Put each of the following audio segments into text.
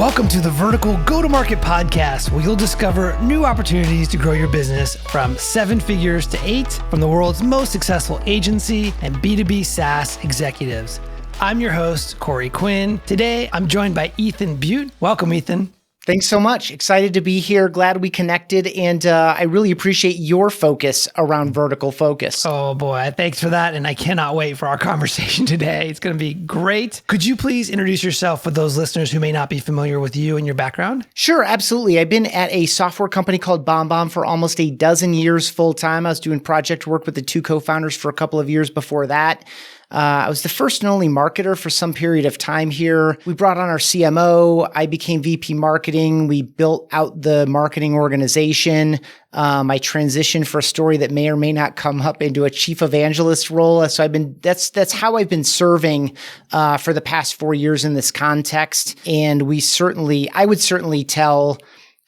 Welcome to the Vertical Go-to-Market Podcast, where you'll discover new opportunities to grow your business from 7 figures to 8 from the world's most successful agency and B2B SaaS executives. I'm your host, Corey Quinn. Today, I'm joined by Ethan Butte. Welcome, Ethan. Thanks so much. Excited to be here. Glad we connected. And I really appreciate your focus around vertical focus. Oh boy, thanks for that. And I cannot wait for our conversation today. It's going to be great. Could you please introduce yourself for those listeners who may not be familiar with you and your background? Sure, absolutely. I've been at a software company called BombBomb for almost a dozen years full time. I was doing project work with the two co-founders for a couple of years before that. I was the first and only marketer for some period of time here. We brought on our CMO. I became VP marketing. We built out the marketing organization. I transitioned for a story that may or may not come up into a chief evangelist role. So that's how I've been serving, for the past 4 years in this context. And I would certainly tell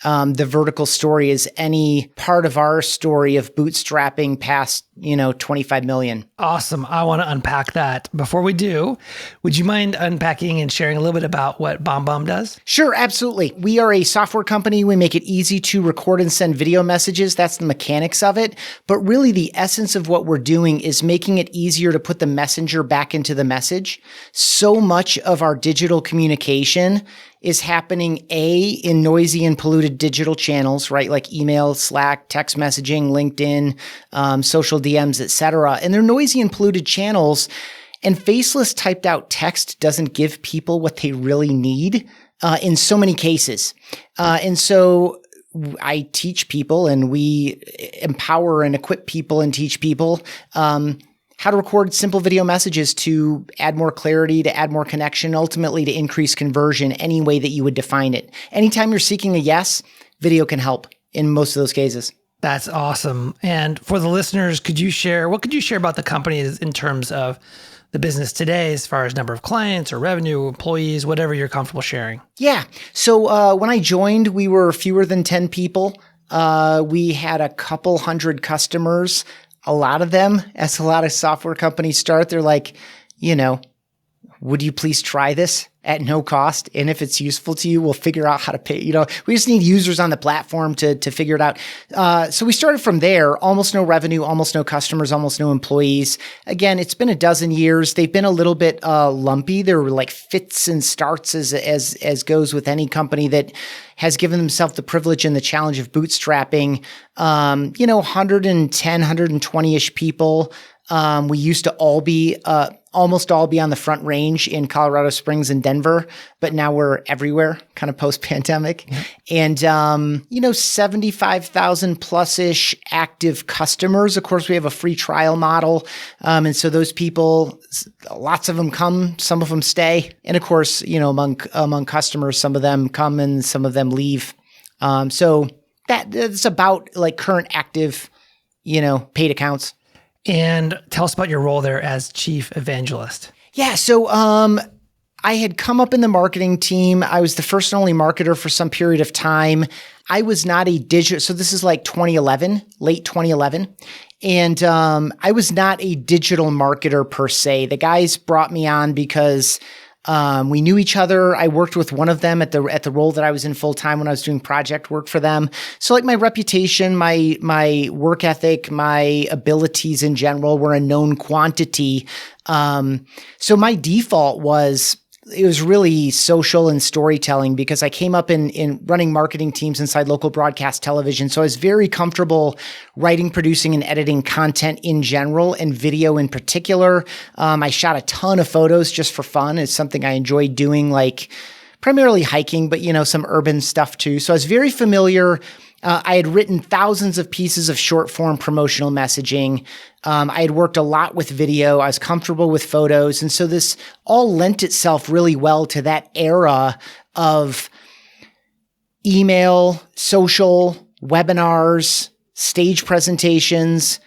the vertical story is any part of our story of bootstrapping past, 25 million. Awesome. I want to unpack that. Before we do, would you mind unpacking and sharing a little bit about what BombBomb does? Sure, absolutely. We are a software company. We make it easy to record and send video messages. That's the mechanics of it. But really the essence of what we're doing is making it easier to put the messenger back into the message. So much of our digital communication is happening in noisy and polluted digital channels, right? Like email, Slack, text messaging, LinkedIn, social DMs, et cetera. And they're noisy and polluted channels. And faceless typed out text doesn't give people what they really need in so many cases. And so I teach people, and we empower and equip people and teach people how to record simple video messages to add more clarity, to add more connection, ultimately to increase conversion any way that you would define it. Anytime you're seeking a yes, video can help in most of those cases. That's awesome. And for the listeners, what could you share about the company in terms of the business today, as far as number of clients or revenue, employees, whatever you're comfortable sharing? Yeah. So when I joined, we were fewer than 10 people. We had a couple hundred customers. A lot of them, as a lot of software companies start, they're like, would you please try this at no cost? And if it's useful to you, we'll figure out how to pay. We just need users on the platform to figure it out. So we started from there. Almost no revenue, almost no customers, almost no employees. Again, it's been a dozen years. They've been a little bit lumpy. There were like fits and starts as goes with any company that has given themselves the privilege and the challenge of bootstrapping. 110, 120-ish people. We used to almost all be on the Front Range in Colorado Springs and Denver, but now we're everywhere, kind of post-pandemic. Mm-hmm. And, 75,000 plus-ish active customers. Of course, we have a free trial model. And so those people, lots of them come, some of them stay. And of course, among customers, some of them come and some of them leave. So that's about like current active, paid accounts. And tell us about your role there as chief evangelist. Yeah. So, I had come up in the marketing team. I was the first and only marketer for some period of time. I was not a digital. So this is like 2011, late 2011. And, I was not a digital marketer per se. The guys brought me on because we knew each other. I worked with one of them at the role that I was in full time when I was doing project work for them. So like my reputation, my work ethic, my abilities in general were a known quantity. So my default was really social and storytelling because I came up in running marketing teams inside local broadcast television. So I was very comfortable writing, producing, and editing content in general and video in particular. I shot a ton of photos just for fun. It's something I enjoyed doing, like primarily hiking, but some urban stuff too. So I was very familiar. I had written thousands of pieces of short form promotional messaging. I had worked a lot with video. I was comfortable with photos. And so this all lent itself really well to that era of email, social, webinars, stage presentations,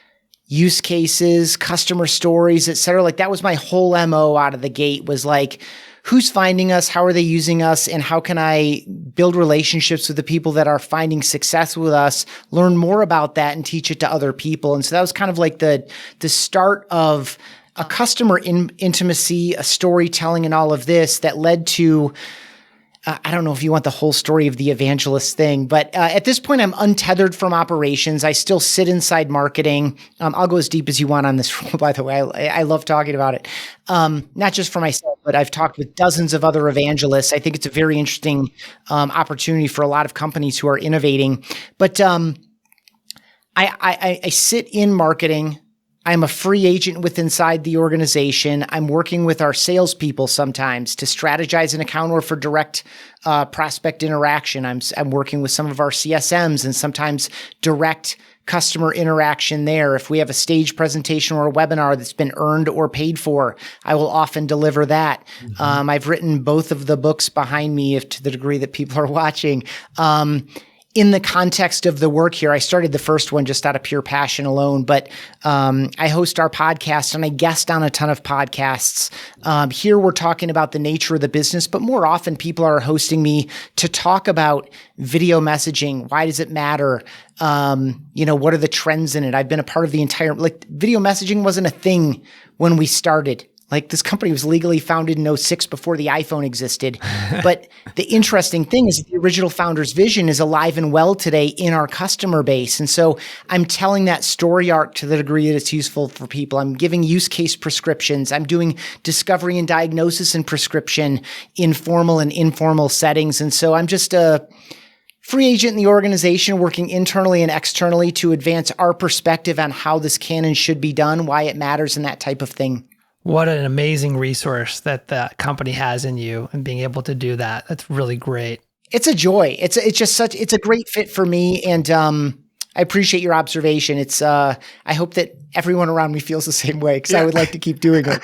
use cases, customer stories, et cetera. Like that was my whole MO out of the gate, was like, who's finding us? How are they using us? And how can I build relationships with the people that are finding success with us, learn more about that and teach it to other people? And so that was kind of like the start of a customer intimacy, a storytelling, and all of this that led to I don't know if you want the whole story of the Evangelist thing, but at this point, I'm untethered from operations. I still sit inside marketing. I'll go as deep as you want on this role, by the way. I love talking about it. Not just for myself, but I've talked with dozens of other evangelists. I think it's a very interesting opportunity for a lot of companies who are innovating. But I sit in marketing. I'm a free agent inside the organization. I'm working with our salespeople sometimes to strategize an account or for direct prospect interaction. I'm working with some of our CSMs and sometimes direct customer interaction there. If we have a stage presentation or a webinar that's been earned or paid for, I will often deliver that. Mm-hmm. I've written both of the books behind me, if to the degree that people are watching. In the context of the work here, I started the first one just out of pure passion alone, but I host our podcast and I guest on a ton of podcasts. Here we're talking about the nature of the business, but more often people are hosting me to talk about video messaging. Why does it matter? What are the trends in it? I've been a part of the entire, video messaging wasn't a thing when we started. This company was legally founded in 2006 before the iPhone existed. But the interesting thing is the original founder's vision is alive and well today in our customer base. And so I'm telling that story arc to the degree that it's useful for people. I'm giving use case prescriptions. I'm doing discovery and diagnosis and prescription in formal and informal settings. And so I'm just a free agent in the organization working internally and externally to advance our perspective on how this can and should be done, why it matters, and that type of thing. What an amazing resource that the company has in you and being able to do that. That's really great. It's a joy. It's a great fit for me. And I appreciate your observation. I hope that everyone around me feels the same way because I would like to keep doing it.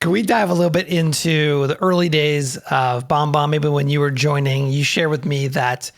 Can we dive a little bit into the early days of BombBomb? Maybe when you were joining, you shared with me that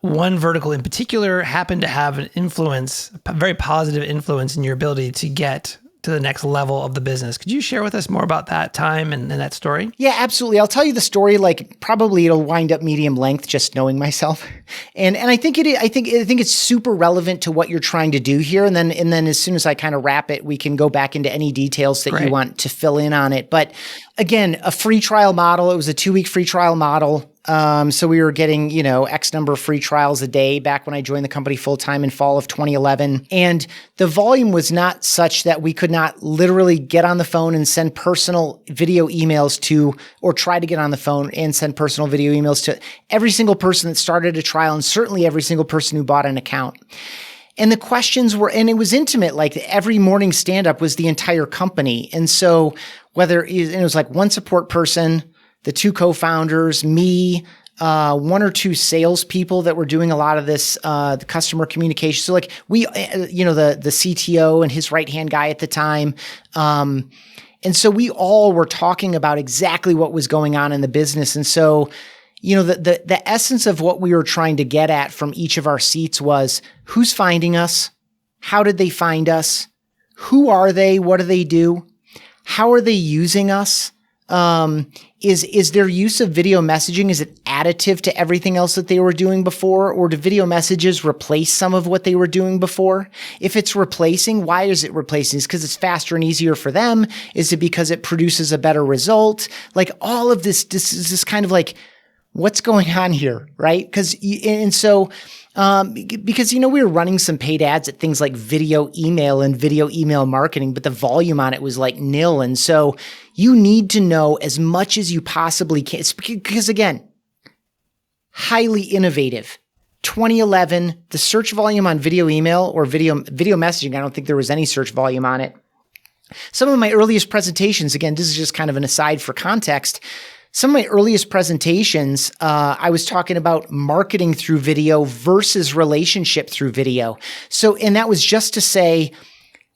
one vertical in particular happened to have an influence, a very positive influence in your ability to get to the next level of the business. Could you share with us more about that time and that story? Yeah, absolutely. I'll tell you the story. Probably it'll wind up medium length, just knowing myself. And I think it's super relevant to what you're trying to do here. And then as soon as I kind of wrap it, we can go back into any details that you want to fill in on it. But again, a free trial model. It was a 2-week free trial model. So we were getting, X number of free trials a day back when I joined the company full-time in fall of 2011. And the volume was not such that we could not literally get on the phone and send personal video emails to, or try to get on the phone and send personal video emails to every single person that started a trial and certainly every single person who bought an account. And the questions were, and it was intimate, every morning stand-up was the entire company. And so it was one support person, the 2 co-founders, me, 1 or 2 salespeople that were doing a lot of this, the customer communication. So we, the CTO and his right-hand guy at the time. And so we all were talking about exactly what was going on in the business. And so, the essence of what we were trying to get at from each of our seats was who's finding us? How did they find us? Who are they? What do they do? How are they using us? Is their use of video messaging, is it additive to everything else that they were doing before? Or do video messages replace some of what they were doing before? If it's replacing, why is it replacing? Is it because it's faster and easier for them? Is it because it produces a better result? All of this is just kind of what's going on here, right? Because we were running some paid ads at things like video email and video email marketing, but the volume on it was nil. And so you need to know as much as you possibly can. It's because again, highly innovative. 2011, the search volume on video email or video messaging, I don't think there was any search volume on it. Some of my earliest presentations, again, this is just kind of an aside for context. Some of my earliest presentations, I was talking about marketing through video versus relationship through video. So, and that was just to say,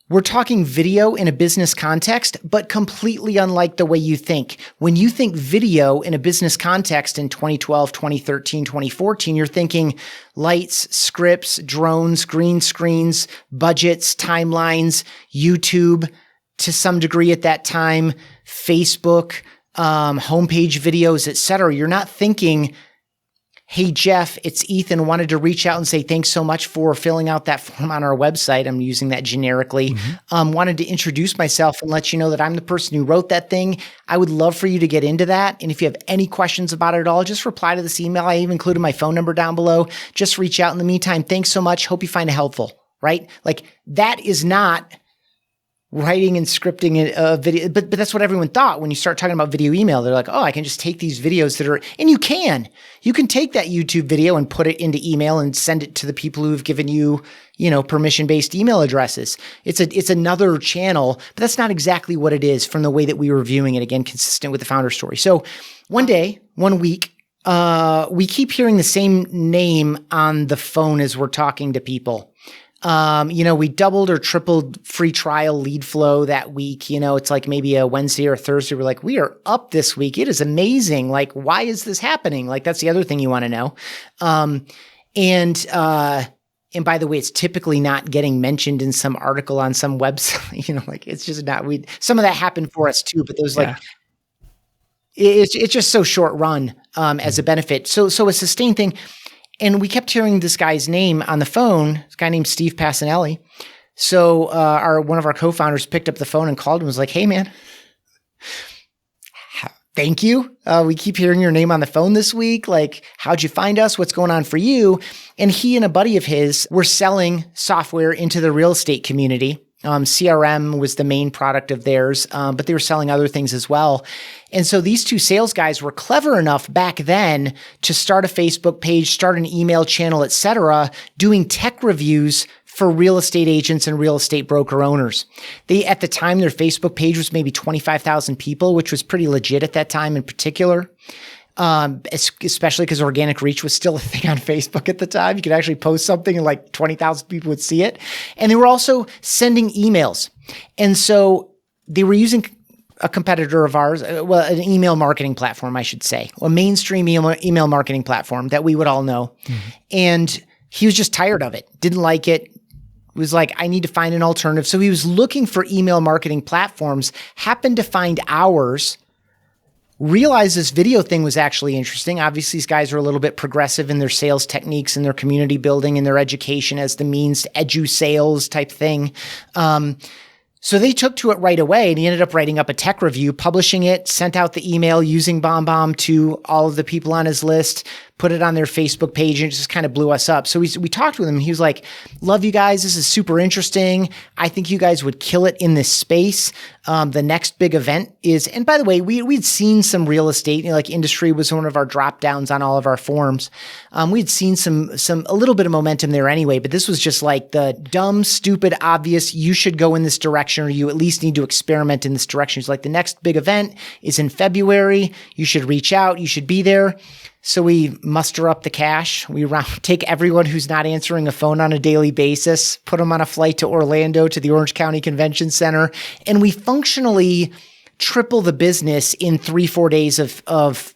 we're talking video in a business context, but completely unlike the way you think. When you think video in a business context in 2012, 2013, 2014, you're thinking lights, scripts, drones, green screens, budgets, timelines, YouTube, to some degree at that time, Facebook, homepage videos, et cetera. You're not thinking, hey, Jeff, it's Ethan. Wanted to reach out and say thanks so much for filling out that form on our website. I'm using that generically. Wanted to introduce myself and let you know that I'm the person who wrote that thing. I would love for you to get into that. And if you have any questions about it at all, just reply to this email. I even included my phone number down below. Just reach out. In the meantime, thanks so much. Hope you find it helpful, right? Like that is not writing and scripting a video, but that's what everyone thought when you start talking about video email. They're like, oh, I can just take these videos and you can take that YouTube video and put it into email and send it to the people who've given you, permission-based email addresses. It's another channel, but that's not exactly what it is from the way that we were viewing it, again, consistent with the founder story. So one week, we keep hearing the same name on the phone as we're talking to people. We doubled or tripled free trial lead flow that week. It's like maybe a Wednesday or a Thursday. We're like, we are up this week. It is amazing. Like, why is this happening? Like, that's the other thing you want to know. And by the way, it's typically not getting mentioned in some article on some website, like it's just not, some of that happened for us too, but there's it's just so short run, as a benefit. So a sustained thing. And we kept hearing this guy's name on the phone, this guy named Steve Passanelli. So one of our co-founders picked up the phone and called him and was like, hey, man, thank you. We keep hearing your name on the phone this week. Like, how'd you find us? What's going on for you? And he and a buddy of his were selling software into the real estate community. CRM was the main product of theirs, but they were selling other things as well. And so these two sales guys were clever enough back then to start a Facebook page, start an email channel, et cetera, doing tech reviews for real estate agents and real estate broker owners. At the time, their Facebook page was maybe 25,000 people, which was pretty legit at that time in particular. Especially because organic reach was still a thing on Facebook at the time. You could actually post something and like 20,000 people would see it. And they were also sending emails. And so they were using a competitor of ours, an email marketing platform, I should say, a mainstream email marketing platform that we would all know. And he was just tired of it, didn't like it. Was like, I need to find an alternative. So he was looking for email marketing platforms, happened to find ours, realized this video thing was actually interesting. Obviously, these guys are a little bit progressive in their sales techniques and their community building and their education as the means to edu sales type thing. So they took to it right away, and he ended up writing up a tech review, publishing it, sent out the email using BombBomb to all of the people on his list, put it on their Facebook page, and it just kind of blew us up. So we talked with him, and he was like, love you guys. This is super interesting. I think you guys would kill it in this space. The next big event is, and by the way, we'd seen some real estate, like industry was one of our drop downs on all of our forums. We'd seen a little bit of momentum there anyway, but this was just like the dumb, stupid, obvious, you should go in this direction, or you at least need to experiment in this direction. It's like the next big event is in February. You should reach out. You should be there. So we muster up the cash. We take everyone who's not answering a phone on a daily basis, put them on a flight to Orlando to the Orange County Convention Center, and we functionally triple the business in 3-4 days of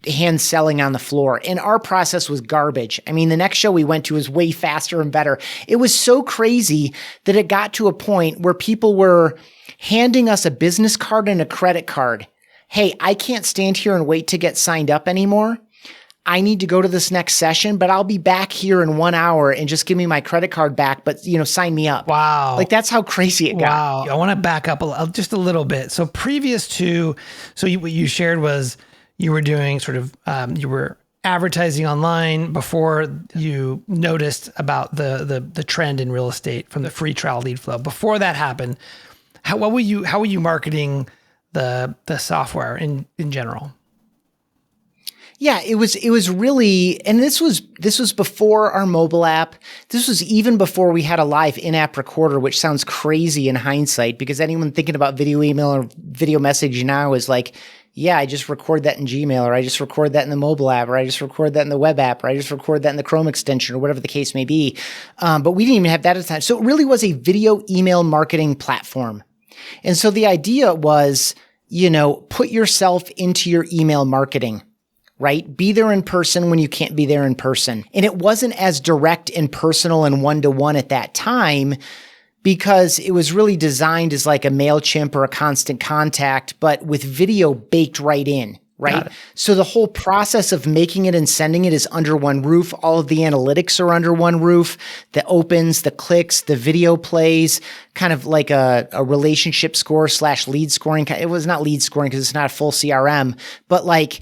hand selling on the floor. And our process was garbage. I mean, the next show we went to was way faster and better. It was so crazy that it got to a point where people were handing us a business card and a credit card. Hey, I can't stand here and wait to get signed up anymore. I need to go to this next session, but I'll be back here in 1 hour and just give me my credit card back, but sign me up. Wow. Like that's how crazy it got. Wow. I want to back up just a little bit. So what you shared was you were doing you were advertising online before you noticed about the trend in real estate from the free trial lead flow. Before that happened, how were you marketing the software in general? Yeah, it was really, and this was before our mobile app. This was even before we had a live in-app recorder, which sounds crazy in hindsight because anyone thinking about video email or video message now is like, yeah, I just record that in Gmail, or I just record that in the mobile app, or I just record that in the web app, or I just record that in the Chrome extension, or whatever the case may be. But we didn't even have that at the time. So it really was a video email marketing platform. And so the idea was, put yourself into your email marketing. Right? Be there in person when you can't be there in person. And it wasn't as direct and personal and one-to-one at that time because it was really designed as like a MailChimp or a Constant Contact, but with video baked right in, right? So the whole process of making it and sending it is under one roof. All of the analytics are under one roof. The opens, the clicks, the video plays, kind of like a relationship score / lead scoring. It was not lead scoring because it's not a full CRM, but like,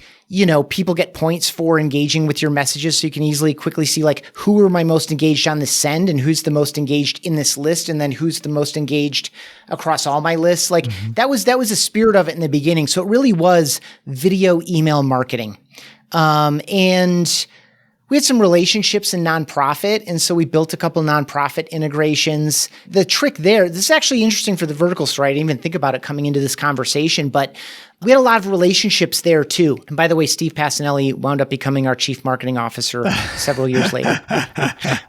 people get points for engaging with your messages. So you can easily quickly see like who are my most engaged on the send and who's the most engaged in this list. And then who's the most engaged across all my lists. Like that was the spirit of it in the beginning. So it really was video email marketing. And we had some relationships in nonprofit. And so we built a couple nonprofit integrations. The trick there, this is actually interesting for the vertical story. I didn't even think about it coming into this conversation, but we had a lot of relationships there too. And by the way, Steve Passanelli wound up becoming our chief marketing officer several years later.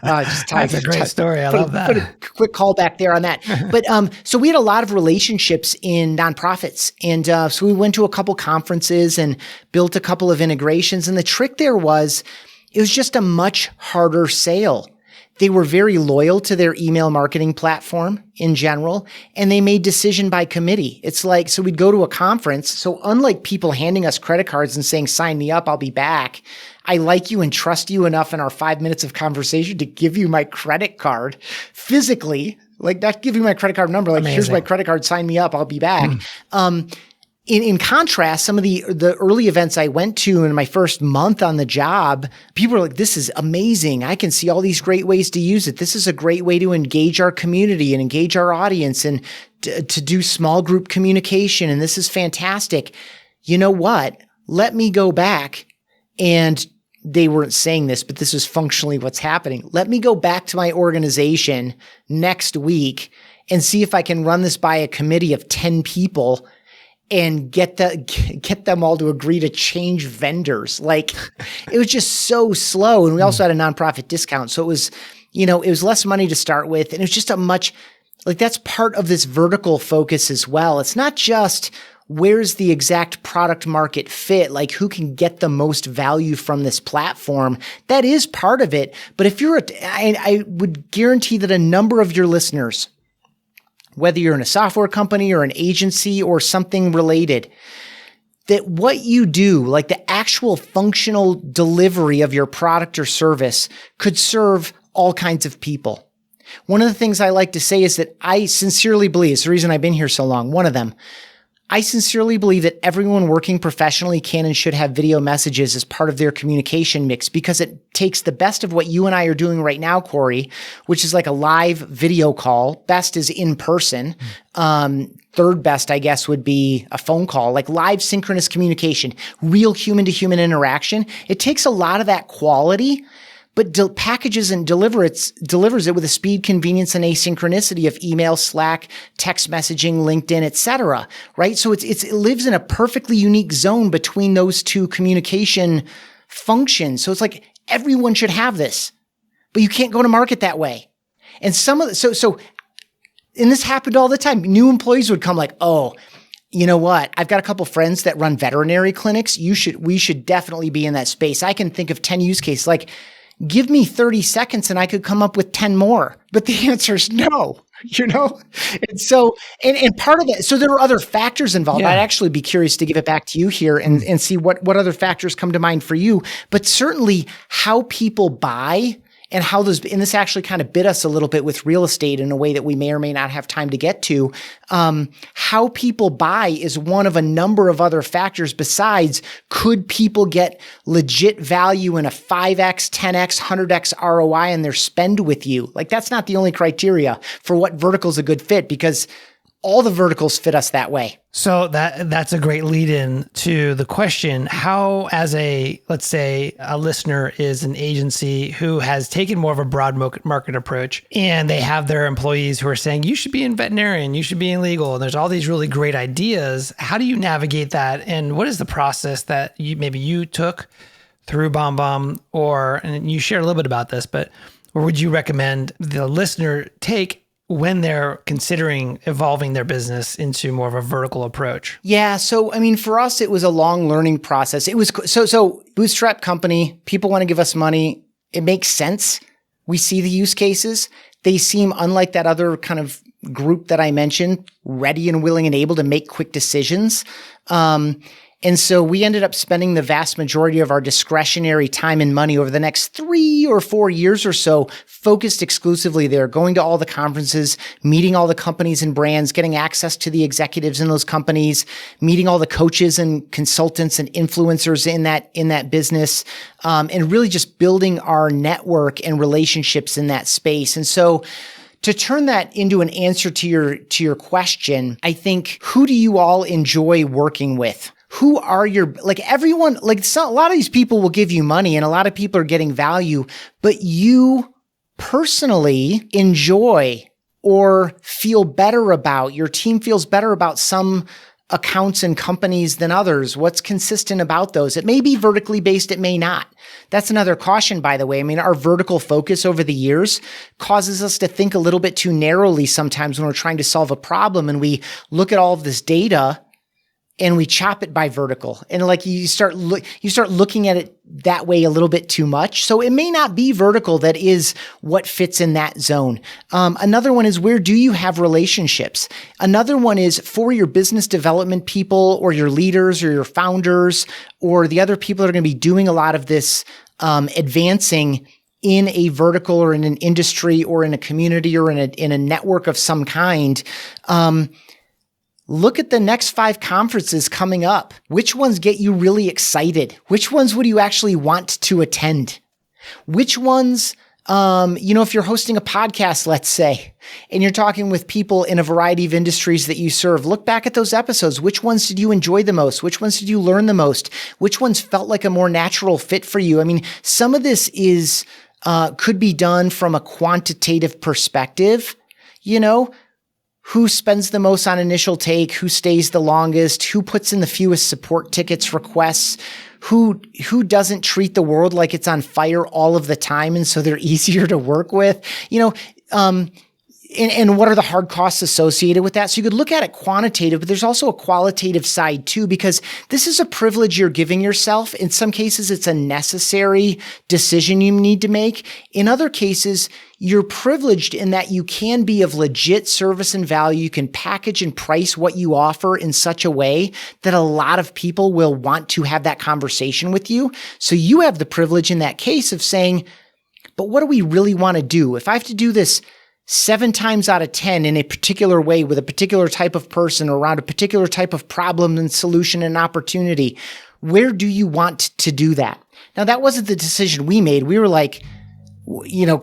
That's a great story. I love that. Put a quick call back there on that. But so we had a lot of relationships in nonprofits. And so we went to a couple conferences and built a couple of integrations. And the trick there was, it was just a much harder sale. They were very loyal to their email marketing platform in general, and they made decision by committee. It's like, so we'd go to a conference. So unlike people handing us credit cards and saying, sign me up, I'll be back. I like you and trust you enough in our 5 minutes of conversation to give you my credit card physically, like not give you my credit card number, like Amazing. Here's my credit card, sign me up, I'll be back. In contrast, some of the early events I went to in my first month on the job, people were like, this is amazing. I can see all these great ways to use it. This is a great way to engage our community and engage our audience and to do small group communication. And this is fantastic. You know what? Let me go back. And they weren't saying this, but this is functionally what's happening. Let me go back to my organization next week and see if I can run this by a committee of 10 people and get them all to agree to change vendors. Like it was just so slow. And we also had a nonprofit discount. So it was, it was less money to start with. And it was just that's part of this vertical focus as well. It's not just where's the exact product market fit, like who can get the most value from this platform. That is part of it. But if I would guarantee that a number of your listeners, whether you're in a software company or an agency or something related, that what you do, like the actual functional delivery of your product or service, could serve all kinds of people. One of the things I like to say is that I sincerely believe, it's the reason I've been here so long, one of them, I sincerely believe that everyone working professionally can and should have video messages as part of their communication mix because it takes the best of what you and I are doing right now, Corey, which is like a live video call. Best is in person. Third best, I guess, would be a phone call, like live synchronous communication, real human to human interaction. It takes a lot of that quality, but packages and delivers it with a speed, convenience, and asynchronicity of email, Slack, text messaging, LinkedIn, et cetera, right? So it lives in a perfectly unique zone between those two communication functions. So it's like everyone should have this, but you can't go to market that way. And and this happened all the time. New employees would come like, oh, you know what? I've got a couple friends that run veterinary clinics. We should definitely be in that space. I can think of 10 use cases. Like, give me 30 seconds and I could come up with 10 more. But the answer is no, And so, and part of that, so there are other factors involved. Yeah. I'd actually be curious to give it back to you here and see what other factors come to mind for you. But certainly how people buy and how and this actually kind of bit us a little bit with real estate in a way that we may or may not have time to get to. How people buy is one of a number of other factors besides could people get legit value in a 5x, 10x, 100x ROI on their spend with you? Like that's not the only criteria for what vertical is a good fit because all the verticals fit us that way. So that's a great lead in to the question, how as let's say a listener is an agency who has taken more of a broad market approach and they have their employees who are saying, you should be in veterinarian, you should be in legal. And there's all these really great ideas. How do you navigate that? And what is the process that you took through BombBomb and you shared a little bit about this, but or would you recommend the listener take when they're considering evolving their business into more of a vertical approach? Yeah. So, I mean, for us, it was a long learning process. It was so Bootstrapped company, people want to give us money. It makes sense. We see the use cases. They seem unlike that other kind of group that I mentioned, ready and willing and able to make quick decisions. And so we ended up spending the vast majority of our discretionary time and money over the next 3 or 4 years or so focused exclusively there, going to all the conferences, meeting all the companies and brands, getting access to the executives in those companies, meeting all the coaches and consultants and influencers in that business, and really just building our network and relationships in that space. And so to turn that into an answer to your question, I think, who do you all enjoy working with? Who are everyone, a lot of these people will give you money and a lot of people are getting value, but you personally enjoy or feel better about, your team feels better about some accounts and companies than others. What's consistent about those? It may be vertically based, it may not. That's another caution, by the way. I mean, our vertical focus over the years causes us to think a little bit too narrowly sometimes when we're trying to solve a problem and we look at all of this data and we chop it by vertical. And you start looking at it that way a little bit too much. So it may not be vertical that is what fits in that zone. Another one is, where do you have relationships? Another one is for your business development people or your leaders or your founders or the other people that are going to be doing a lot of this advancing in a vertical or in an industry or in a community or in a network of some kind. Look at the next 5 conferences coming up. Which ones get you really excited? Which ones would you actually want to attend? Which ones, if you're hosting a podcast, let's say, and you're talking with people in a variety of industries that you serve, look back at those episodes. Which ones did you enjoy the most? Which ones did you learn the most? Which ones felt like a more natural fit for you? I mean, some of this could be done from a quantitative perspective, Who spends the most on initial take? Who stays the longest? Who puts in the fewest support tickets requests? Who doesn't treat the world like it's on fire all of the time and so they're easier to work with? And what are the hard costs associated with that? So you could look at it quantitative, but there's also a qualitative side too, because this is a privilege you're giving yourself. In some cases, it's a necessary decision you need to make. In other cases, you're privileged in that you can be of legit service and value. You can package and price what you offer in such a way that a lot of people will want to have that conversation with you. So you have the privilege in that case of saying, but what do we really want to do? If I have to do this 7 times out of 10 in a particular way with a particular type of person or around a particular type of problem and solution and opportunity, where do you want to do that? Now, that wasn't the decision we made. We were like,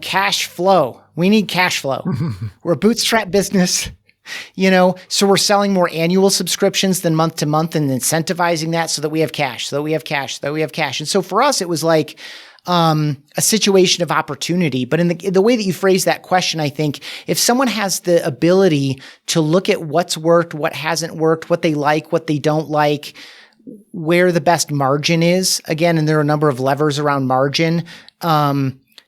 cash flow. We need cash flow. We're a bootstrap business, so we're selling more annual subscriptions than month to month and incentivizing that so that we have cash, And so for us, it was like, a situation of opportunity. But in the way that you phrase that question, I think if someone has the ability to look at what's worked, what hasn't worked, what they like, what they don't like, where the best margin is, again, and there are a number of levers around margin,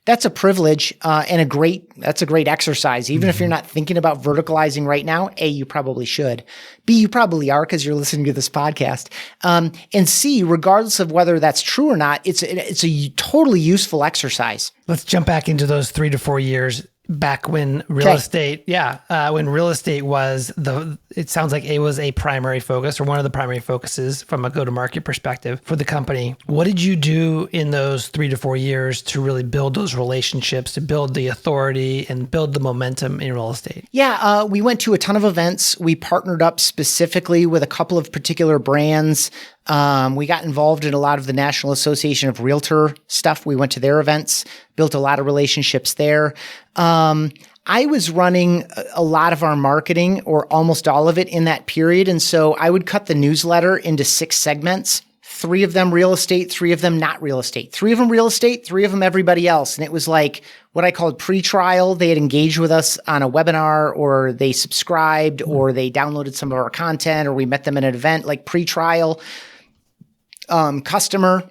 that's a privilege and that's a great exercise. Even if you're not thinking about verticalizing right now, A, you probably should. B, you probably are because you're listening to this podcast. And C, regardless of whether that's true or not, it's a totally useful exercise. Let's jump back into those 3 to 4 years back when real estate, when real estate was it sounds like it was a primary focus or one of the primary focuses from a go-to-market perspective for the company. What did you do in those 3 to 4 years to really build those relationships, to build the authority and build the momentum in real estate? Yeah, we went to a ton of events. We partnered up specifically with a couple of particular brands. We got involved in a lot of the National Association of Realtor stuff. We went to their events, built a lot of relationships there. I was running a lot of our marketing or almost all of it in that period. And so I would cut the newsletter into 6 segments, 3 of them real estate, 3 of them not real estate, 3 of them real estate, 3 of them everybody else. And it was like what I called pre-trial. They had engaged with us on a webinar or they subscribed or they downloaded some of our content or we met them at an event, like pre-trial, customer,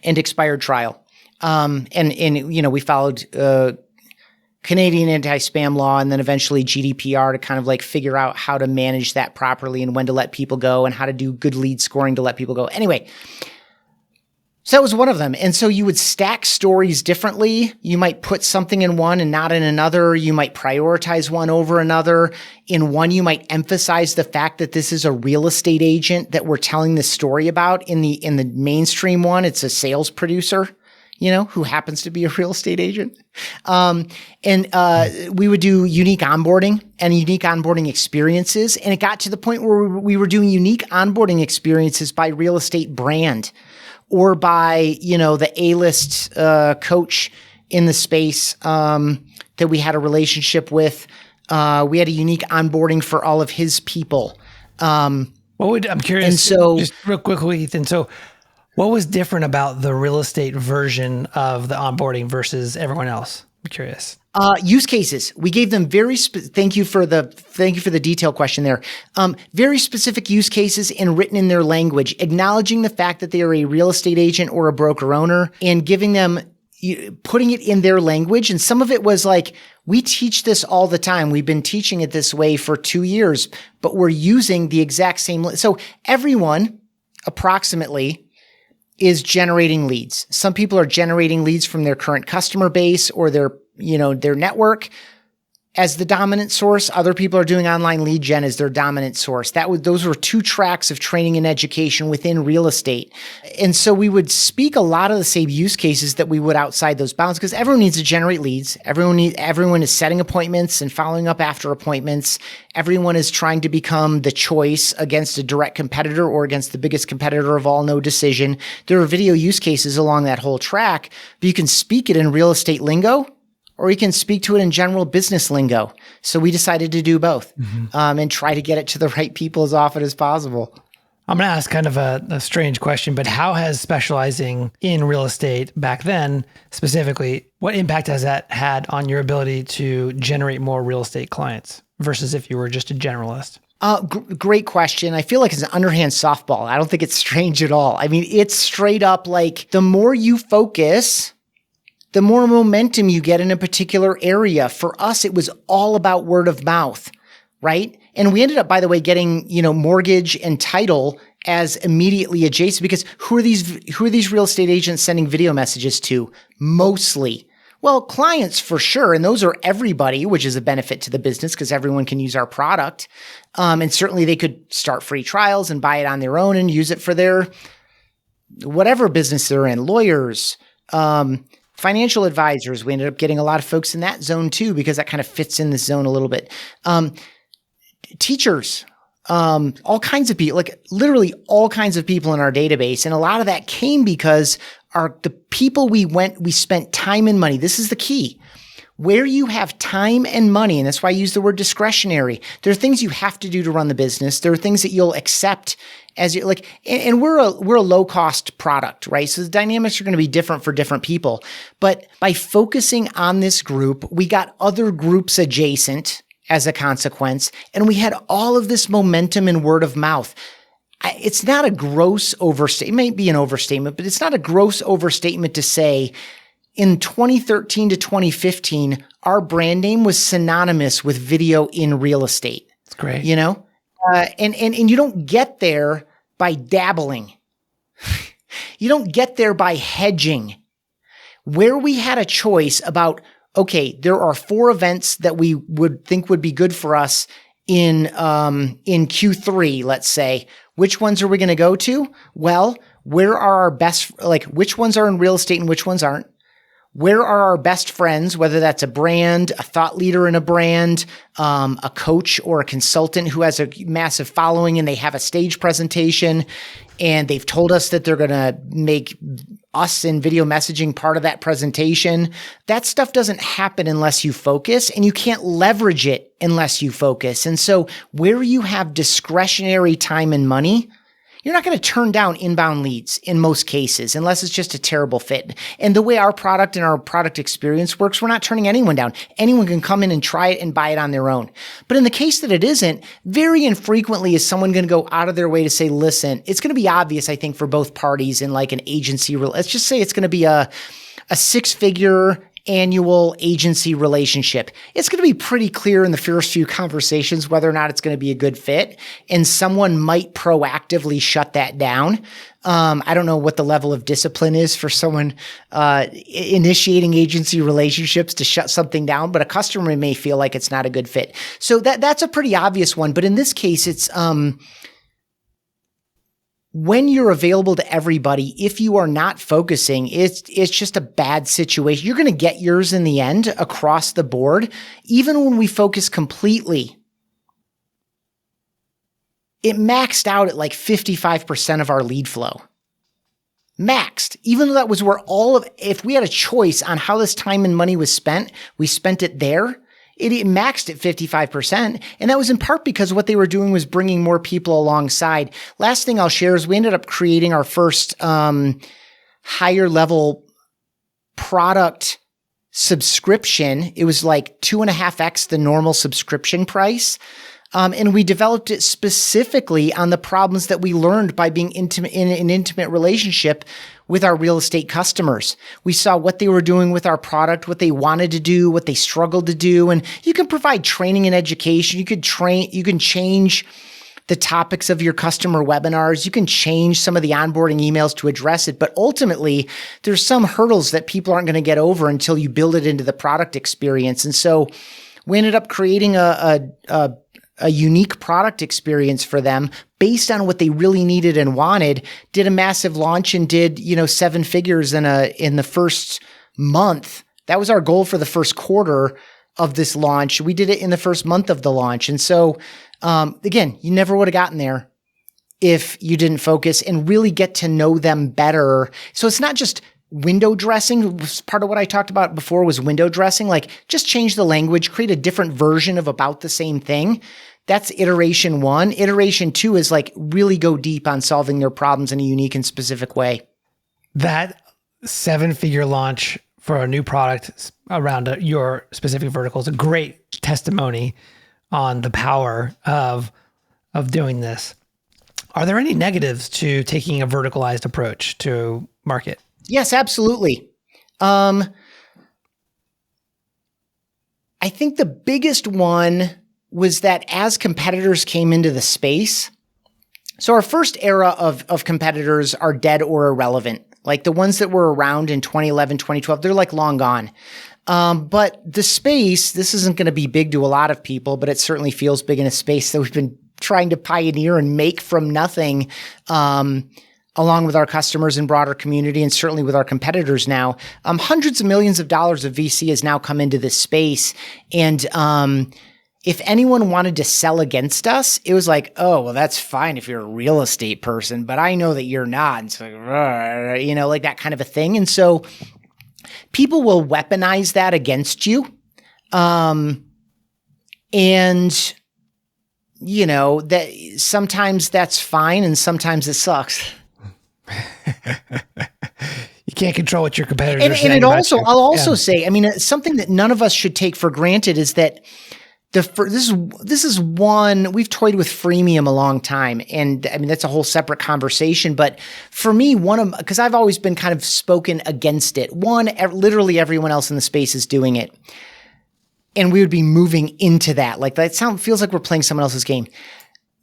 and expired trial. We followed Canadian anti-spam law and then eventually GDPR to kind of like figure out how to manage that properly and when to let people go and how to do good lead scoring to let people go. Anyway, So that was one of them. And so you would stack stories differently. You might put something in one and not in another. You might prioritize one over another. In one, you might emphasize the fact that this is a real estate agent that we're telling this story about. In the mainstream one, it's a sales producer, who happens to be a real estate agent. We would do unique onboarding and unique onboarding experiences. And it got to the point where we were doing unique onboarding experiences by real estate brand, or by, the A-list coach in the space that we had a relationship with. We had a unique onboarding for all of his people. I'm curious, and so, just real quickly, Ethan, so what was different about the real estate version of the onboarding versus everyone else? I'm curious. Use cases. We gave them thank you for the detail question there. Very specific use cases and written in their language, acknowledging the fact that they are a real estate agent or a broker owner, and giving them, putting it in their language. And some of it was like, we teach this all the time. We've been teaching it this way for 2 years, but we're using the exact same. So everyone approximately is generating leads. Some people are generating leads from their current customer base or their network as the dominant source. Other people are doing online lead gen as their dominant source. Those were 2 tracks of training and education within real estate. And so we would speak a lot of the same use cases that we would outside those bounds, because everyone needs to generate leads. Everyone is setting appointments and following up after appointments. Everyone is trying to become the choice against a direct competitor or against the biggest competitor of all, no decision. There are video use cases along that whole track, but you can speak it in real estate lingo, or you can speak to it in general business lingo. So we decided to do both, and try to get it to the right people as often as possible. I'm going to ask kind of a strange question, but how has specializing in real estate back then, specifically, what impact has that had on your ability to generate more real estate clients versus if you were just a generalist? Great question. I feel like it's an underhand softball. I don't think it's strange at all. I mean, it's straight up like the more you focus, the more momentum you get in a particular area. For us, it was all about word of mouth, right? And we ended up, by the way, getting, mortgage and title as immediately adjacent, because who are these real estate agents sending video messages to? Mostly. Well, clients for sure. And those are everybody, which is a benefit to the business because everyone can use our product. And certainly they could start free trials and buy it on their own and use it for their whatever business they're in. Lawyers, financial advisors. We ended up getting a lot of folks in that zone too, because that kind of fits in this zone a little bit. Teachers, all kinds of people, like literally all kinds of people in our database. And a lot of that came because the people we spent time and money. This is the key. Where you have time and money, and that's why I use the word discretionary. There are things you have to do to run the business. There are things that you'll accept as you like, and we're a low cost product, right? So the dynamics are going to be different for different people. But by focusing on this group, we got other groups adjacent as a consequence, and we had all of this momentum and word of mouth. It's not a gross overstatement. It may be an overstatement, but it's not a gross overstatement to say in 2013 to 2015, our brand name was synonymous with video in real estate. That's great. And you don't get there by dabbling. You don't get there by hedging. Where we had a choice about, okay, there are 4 events that we would think would be good for us in Q3, let's say. Which ones are we going to go to? Well, where are our best, which ones are in real estate and which ones aren't? Where are our best friends, whether that's a brand, a thought leader in a brand, a coach or a consultant who has a massive following and they have a stage presentation and they've told us that they're going to make us in video messaging part of that presentation. That stuff doesn't happen unless you focus, and you can't leverage it unless you focus. And so where you have discretionary time and money, you're not going to turn down inbound leads in most cases, unless it's just a terrible fit. And the way our product and our product experience works, we're not turning anyone down. Anyone can come in and try it and buy it on their own. But in the case that it isn't, very infrequently is someone going to go out of their way to say, listen, it's going to be obvious, I think, for both parties in like an agency. Let's just say it's going to be a 6-figure annual agency relationship. It's going to be pretty clear in the first few conversations whether or not it's going to be a good fit, and someone might proactively shut that down. I don't know what the level of discipline is for someone initiating agency relationships to shut something down, but a customer may feel like it's not a good fit. So that's a pretty obvious one. But in this case, it's when you're available to everybody, if you are not focusing, it's just a bad situation. You're going to get yours in the end across the board. Even when we focus completely, it maxed out at like 55% of our lead flow. Maxed. Even though that was where if we had a choice on how this time and money was spent, we spent it there. It maxed at 55%. And that was in part because what they were doing was bringing more people alongside. Last thing I'll share is we ended up creating our first higher level product subscription. It was like 2.5x the normal subscription price. And we developed it specifically on the problems that we learned by being intimate in an intimate relationship with our real estate customers. We saw what they were doing with our product, what they wanted to do, what they struggled to do. And you can provide training and education. You can change the topics of your customer webinars. You can change some of the onboarding emails to address it. But ultimately, there's some hurdles that people aren't going to get over until you build it into the product experience. And so we ended up creating a unique product experience for them based on what they really needed and wanted, did a massive launch and did, 7 figures in the first month. That was our goal for the first quarter of this launch. We did it in the first month of the launch. And so, again, you never would have gotten there if you didn't focus and really get to know them better. So it's not just window dressing. Part of what I talked about before was window dressing, like just change the language, create a different version of about the same thing. That's iteration 1. Iteration 2 is like really go deep on solving their problems in a unique and specific way. That 7-figure launch for a new product around your specific vertical is a great testimony on the power of doing this. Are there any negatives to taking a verticalized approach to market? Yes, absolutely. I think the biggest one was that as competitors came into the space, so our first era of competitors are dead or irrelevant. Like the ones that were around in 2011, 2012, they're like long gone. But the space, this isn't going to be big to a lot of people, but it certainly feels big in a space that we've been trying to pioneer and make from nothing, along with our customers and broader community, and certainly with our competitors now. Hundreds of millions of dollars of VC has now come into this space. And if anyone wanted to sell against us, it was like, oh, well, that's fine if you're a real estate person, but I know that you're not. It's like, like that kind of a thing. And so people will weaponize that against you. And that sometimes that's fine and sometimes it sucks. You can't control what your competitors are saying. And I'll also say, something that none of us should take for granted is that this is one we've toyed with freemium a long time, and that's a whole separate conversation. But for me, because I've always been kind of spoken against it. Literally everyone else in the space is doing it, and we would be moving into that. Like that feels like we're playing someone else's game.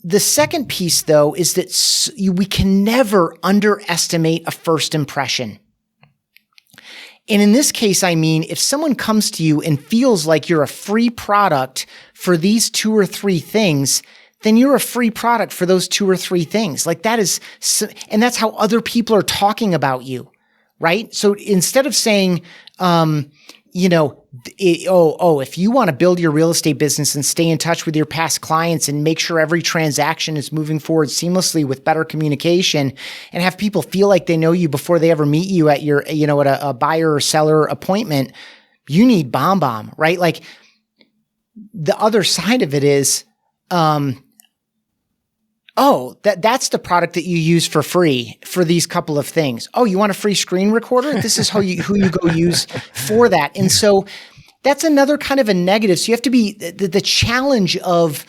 The second piece, though, is that we can never underestimate a first impression. And in this case, if someone comes to you and feels like you're a free product for these 2 or 3 things, then you're a free product for those 2 or 3 things. Like that is, and that's how other people are talking about you, right? So instead of saying, if you want to build your real estate business and stay in touch with your past clients and make sure every transaction is moving forward seamlessly with better communication and have people feel like they know you before they ever meet you at your, at a buyer or seller appointment, you need BombBomb, right? Like the other side of it is, that's the product that you use for free for these couple of things. Oh, you want a free screen recorder? This is who you go use for that. And so that's another kind of a negative. So you have to be the challenge of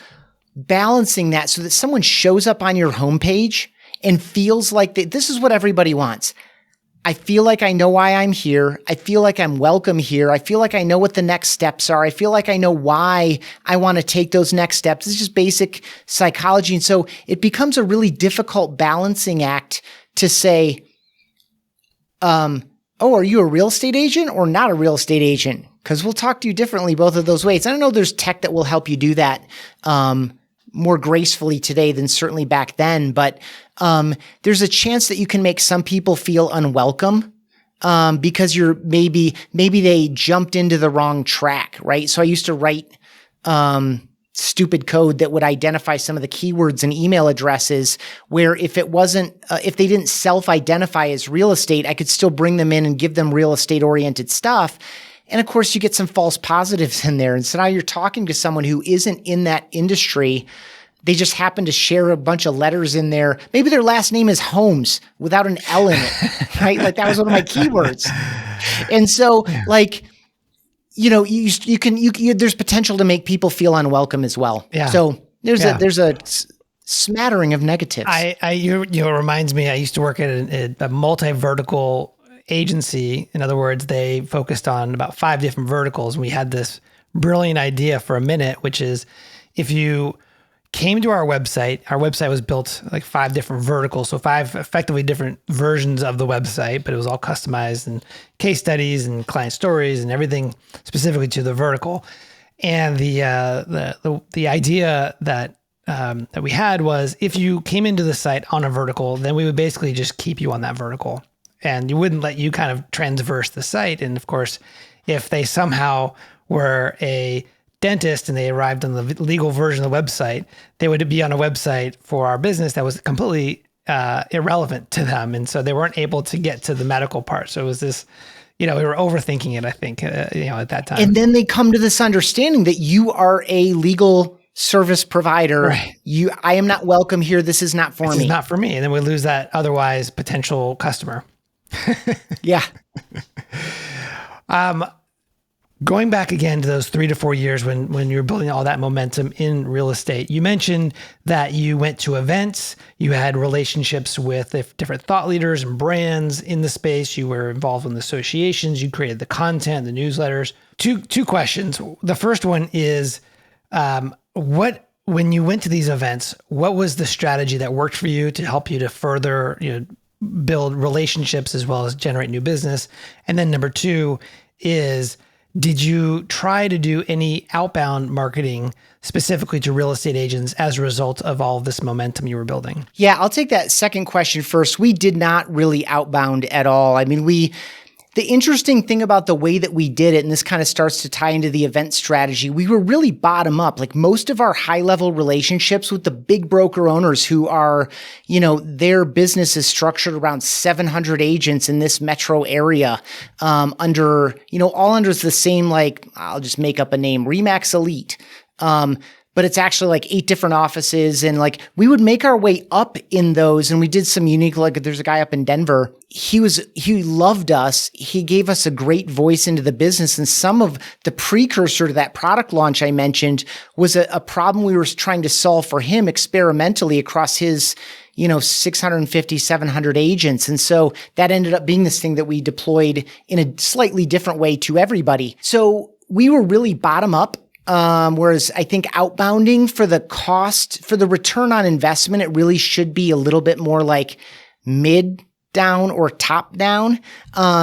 balancing that so that someone shows up on your homepage and feels like this is what everybody wants. I feel like I know why I'm here. I feel like I'm welcome here. I feel like I know what the next steps are. I feel like I know why I want to take those next steps. It's just basic psychology. And so it becomes a really difficult balancing act to say, oh, are you a real estate agent or not a real estate agent? Because we'll talk to you differently both of those ways. I don't know there's tech that will help you do that more gracefully today than certainly back then, but there's a chance that you can make some people feel unwelcome because you're maybe they jumped into the wrong track, right? So I used to write stupid code that would identify some of the keywords and email addresses where if they didn't self-identify as real estate, I could still bring them in and give them real estate oriented stuff. And of course, you get some false positives in there. And so now you're talking to someone who isn't in that industry. They just happen to share a bunch of letters in there. Maybe their last name is Holmes without an L in it, right? Like that was one of my keywords. And so like, there's potential to make people feel unwelcome as well. Yeah. So there's a smattering of negatives. It reminds me, I used to work at a multi-vertical agency. In other words, they focused on about 5 different verticals. And we had this brilliant idea for a minute, which is if you came to our website was built like 5 different verticals. So 5 effectively different versions of the website, but it was all customized and case studies and client stories and everything specifically to the vertical. And the idea that we had was if you came into the site on a vertical, then we would basically just keep you on that vertical. And you wouldn't let you kind of transverse the site. And of course, if they somehow were a dentist and they arrived on the legal version of the website, they would be on a website for our business that was completely irrelevant to them. And so they weren't able to get to the medical part. So it was this, we were overthinking it, I think, at that time. And then they come to this understanding that you are a legal service provider. Right. I am not welcome here. This is not for me. This is not for me. And then we lose that otherwise potential customer. Yeah. Going back again to those 3 to 4 years when you were building all that momentum in real estate, you mentioned that you went to events, you had relationships with different thought leaders and brands in the space, you were involved in the associations, you created the content, the newsletters. Two questions. The first one is, when you went to these events, what was the strategy that worked for you to help you to further, build relationships as well as generate new business? And then number 2 is, did you try to do any outbound marketing specifically to real estate agents as a result of all of this momentum you were building? Yeah, I'll take that second question first. We did not really outbound at all. I mean, the interesting thing about the way that we did it, and this kind of starts to tie into the event strategy, we were really bottom up. Like most of our high level relationships with the big broker owners who are, their business is structured around 700 agents in this metro area, all under the same, like, I'll just make up a name, Remax Elite. But it's actually like 8 different offices. And like we would make our way up in those. And we did some unique, like there's a guy up in Denver. He loved us. He gave us a great voice into the business. And some of the precursor to that product launch I mentioned was a problem we were trying to solve for him experimentally across his 650, 700 agents. And so that ended up being this thing that we deployed in a slightly different way to everybody. So we were really bottom up. Whereas I think outbounding for the return on investment, it really should be a little bit more like mid down or top down,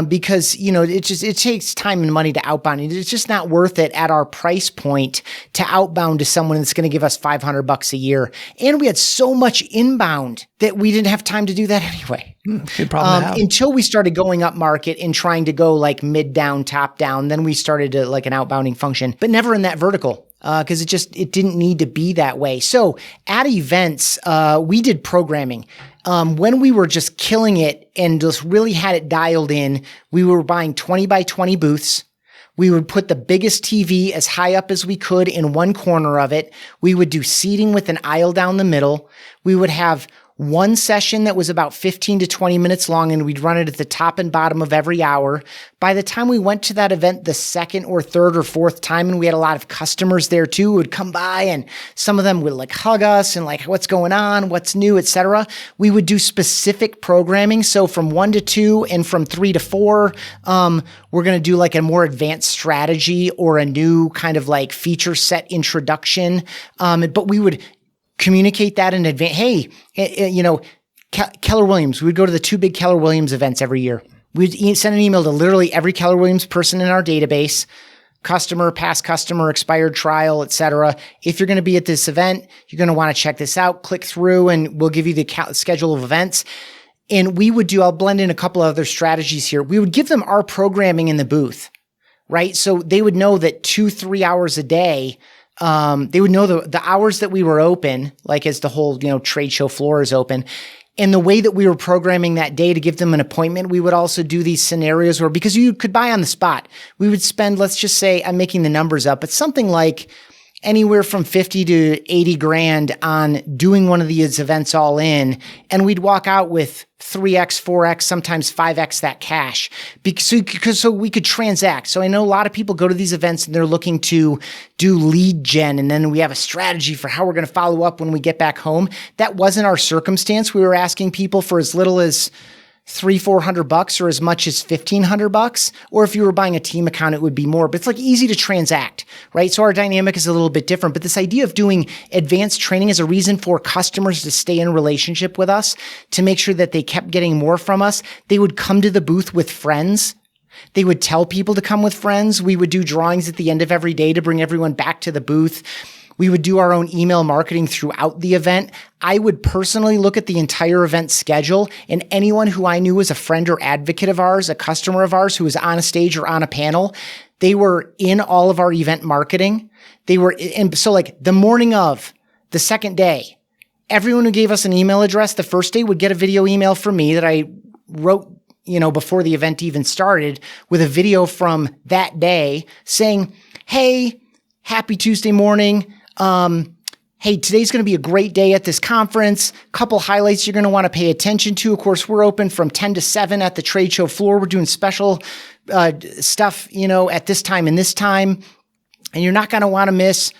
because, it takes time and money to outbound. It's just not worth it at our price point to outbound to someone that's going to give us $500 a year. And we had so much inbound that we didn't have time to do that anyway. Good problem to have. Until we started going up market and trying to go like mid down, top down, then we started to like an outbounding function, but never in that vertical. Because it didn't need to be that way. So at events, we did programming. When we were just killing it and just really had it dialed in, we were buying 20 by 20 booths. We would put the biggest TV as high up as we could in one corner of it. We would do seating with an aisle down the middle. We would have one session that was about 15 to 20 minutes long, and we'd run it at the top and bottom of every hour. By the time we went to that event the second or third or fourth time, and we had a lot of customers there too, who would come by, and some of them would like hug us and like, what's going on, what's new, etc. We would do specific programming. So from 1 to 2 and from 3 to 4, we're going to do like a more advanced strategy or a new kind of like feature set introduction. But we would communicate that in advance. Hey, Keller Williams, we would go to the 2 big Keller Williams events every year. We'd send an email to literally every Keller Williams person in our database, customer, past customer, expired trial, etc. If you're going to be at this event, you're going to want to check this out. Click through and we'll give you the schedule of events. And we would I'll blend in a couple of other strategies here. We would give them our programming in the booth, right? So they would know that 2-3 hours a day, they would know the hours that we were open, like as the whole, trade show floor is open. And the way that we were programming that day to give them an appointment, we would also do these scenarios where, because you could buy on the spot, we would spend, let's just say, I'm making the numbers up, but something like anywhere from 50 to 80 grand on doing one of these events all in. And we'd walk out with 3x, 4x, sometimes 5x that cash so we could transact. So I know a lot of people go to these events and they're looking to do lead gen. And then we have a strategy for how we're going to follow up when we get back home. That wasn't our circumstance. We were asking people for as little as $300-400 or as much as $1,500. Or if you were buying a team account, it would be more, but it's like easy to transact, right? So our dynamic is a little bit different, but this idea of doing advanced training is a reason for customers to stay in relationship with us, to make sure that they kept getting more from us. They would come to the booth with friends. They would tell people to come with friends. We would do drawings at the end of every day to bring everyone back to the booth. We would do our own email marketing throughout the event. I would personally look at the entire event schedule, and anyone who I knew was a friend or advocate of ours, a customer of ours who was on a stage or on a panel, they were in all of our event marketing. And so like the morning of the second day, everyone who gave us an email address the first day would get a video email from me that I wrote, before the event even started, with a video from that day saying, hey, happy Tuesday morning. Hey, today's going to be a great day at this conference. Couple highlights you're going to want to pay attention to. Of course, we're open from 10 to 7 at the trade show floor. We're doing special stuff, at this time and this time. And you're not going to want to miss,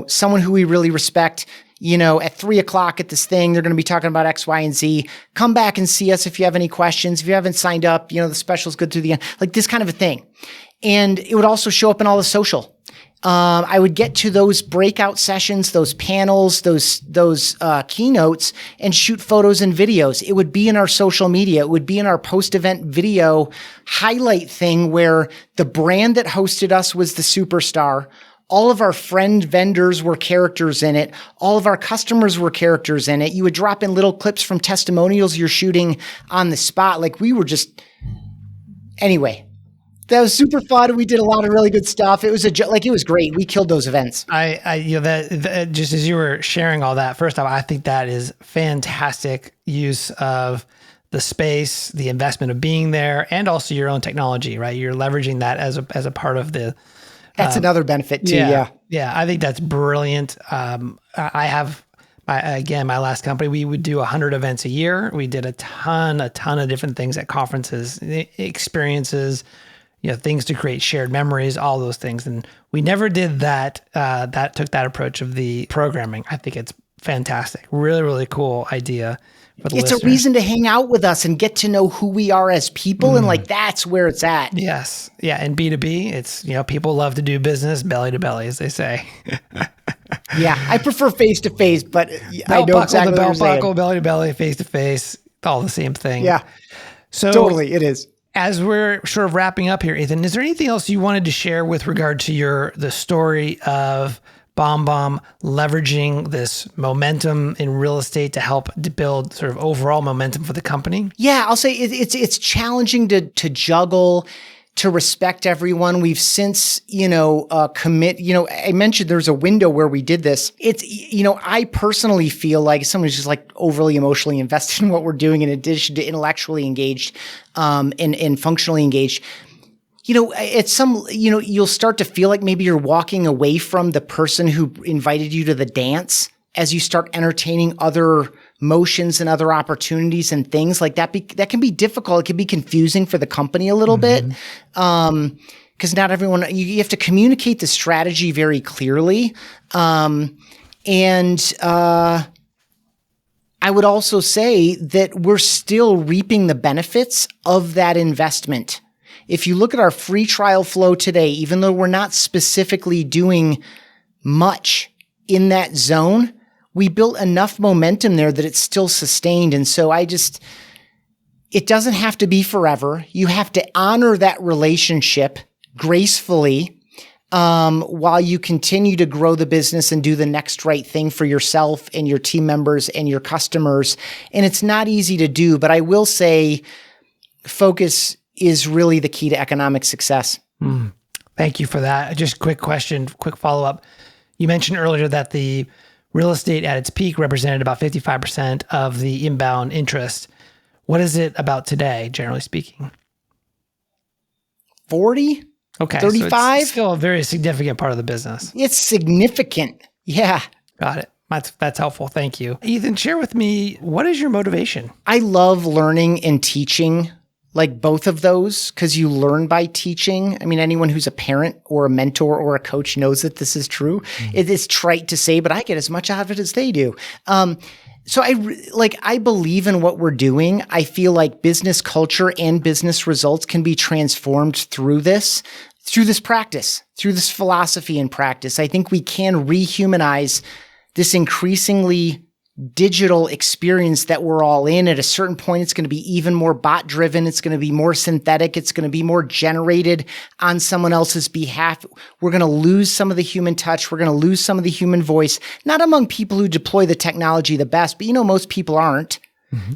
someone who we really respect, at 3 o'clock at this thing. They're going to be talking about X, Y, and Z. Come back and see us if you have any questions. If you haven't signed up, the special's good through the end, like this kind of a thing. And it would also show up in all the social. I would get to those breakout sessions, those panels, those keynotes, and shoot photos and videos. It would be in our social media. It would be in our post-event video highlight thing where the brand that hosted us was the superstar. All of our friend vendors were characters in it. All of our customers were characters in it. You would drop in little clips from testimonials you're shooting on the spot. Like we were just, anyway. That was super fun. We did a lot of really good stuff. It was it was great. We killed those events. That just as you were sharing all that, first off, I think that is fantastic use of the space, the investment of being there, and also your own technology, right? You're leveraging that as a part of the. That's another benefit too. Yeah. I think that's brilliant. I have. My last company, we would do 100 events a year. We did a ton of different things at conferences, experiences, things to create shared memories, all those things. And we never did that. That took that approach of the programming. I think it's fantastic. Really, really cool idea for the listener. A reason to hang out with us and get to know who we are as people. And that's where it's at. Yes. Yeah. And B2B, it's, people love to do business belly to belly, as they say. Yeah. I prefer face to face, but I know exactly what you're saying. Belt buckle, belly to belly, face to face, all the same thing. Yeah. So totally. It is. As we're sort of wrapping up here, Ethan, is there anything else you wanted to share with regard to the story of BombBomb leveraging this momentum in real estate to help to build sort of overall momentum for the company? Yeah, I'll say it's challenging to juggle, to respect everyone. We've since, commit, I mentioned there's a window where we did this. It's, I personally feel like someone who's just like overly emotionally invested in what we're doing in addition to intellectually engaged, and functionally engaged. It's you'll start to feel like maybe you're walking away from the person who invited you to the dance as you start entertaining other motions and other opportunities and things like that. That can be difficult. It can be confusing for the company a little bit. Because not everyone, you have to communicate the strategy very clearly. I would also say that we're still reaping the benefits of that investment. If you look at our free trial flow today, even though we're not specifically doing much in that zone, we built enough momentum there that it's still sustained. And so it doesn't have to be forever. You have to honor that relationship gracefully while you continue to grow the business and do the next right thing for yourself and your team members and your customers. And it's not easy to do, but I will say focus is really the key to economic success. Thank you for that. Just quick question, quick follow-up. You mentioned earlier that the real estate at its peak represented about 55% of the inbound interest. What is it about today, generally speaking? 40? Okay. 35? So it's still a very significant part of the business. It's significant. Yeah. Got it. That's helpful. Thank you. Ethan, share with me, what is your motivation? I love learning and teaching, like both of those, because you learn by teaching. I mean, anyone who's a parent or a mentor or a coach knows that this is true. It is trite to say, but I get as much out of it as they do. So I believe in what we're doing. I feel like business culture and business results can be transformed through this practice, through this philosophy and practice. I think we can rehumanize this increasingly digital experience that we're all in. At a certain point, it's going to be even more bot driven. It's going to be more synthetic. It's going to be more generated on someone else's behalf. We're going to lose some of the human touch. We're going to lose some of the human voice, not among people who deploy the technology the best, but most people aren't.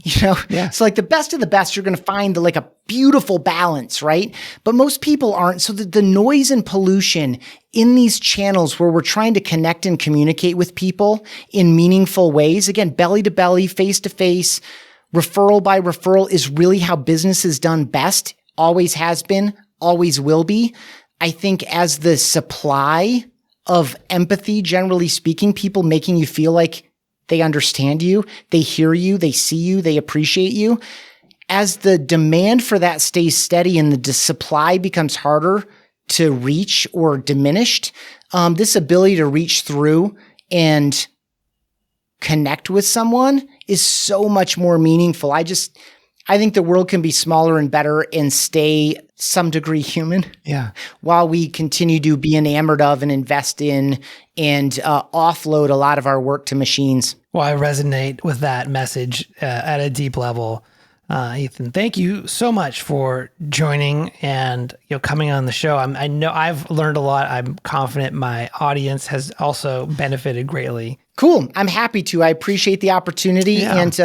Yeah. So like the best of the best, you're going to find like a beautiful balance, right? But most people aren't. So the noise and pollution in these channels where we're trying to connect and communicate with people in meaningful ways, again, belly to belly, face to face, referral by referral is really how business is done best. Always has been, always will be. I think as the supply of empathy, generally speaking, people making you feel like they understand you, they hear you, they see you, they appreciate you. As the demand for that stays steady and the supply becomes harder to reach or diminished, this ability to reach through and connect with someone is so much more meaningful. I think the world can be smaller and better and stay some degree human. Yeah. While we continue to be enamored of and invest in and offload a lot of our work to machines. Well, I resonate with that message at a deep level. Ethan, thank you so much for joining and coming on the show. I know I've learned a lot. I'm confident my audience has also benefited greatly. Cool. I'm happy to. I appreciate the opportunity and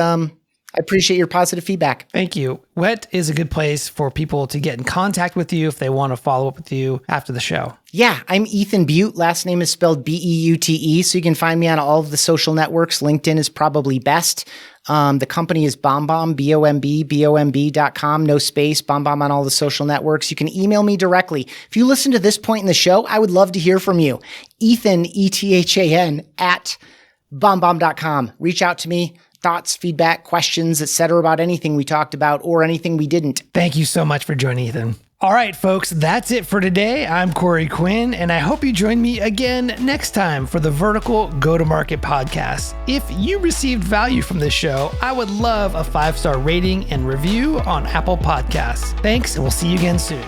I appreciate your positive feedback. Thank you. What is a good place for people to get in contact with you if they want to follow up with you after the show? Yeah, I'm Ethan Butte. Last name is spelled Beute. So you can find me on all of the social networks. LinkedIn is probably best. The company is BombBomb, BombBomb.com, no space, BombBomb on all the social networks. You can email me directly. If you listen to this point in the show, I would love to hear from you. Ethan, ETHAN, at BombBomb.com. Reach out to me. Thoughts, feedback, questions, etc. about anything we talked about or anything we didn't. Thank you so much for joining, Ethan. All right, folks, that's it for today. I'm Corey Quinn, and I hope you join me again next time for the Vertical Go-to-Market podcast. If you received value from this show, I would love a 5-star rating and review on Apple Podcasts. Thanks, and we'll see you again soon.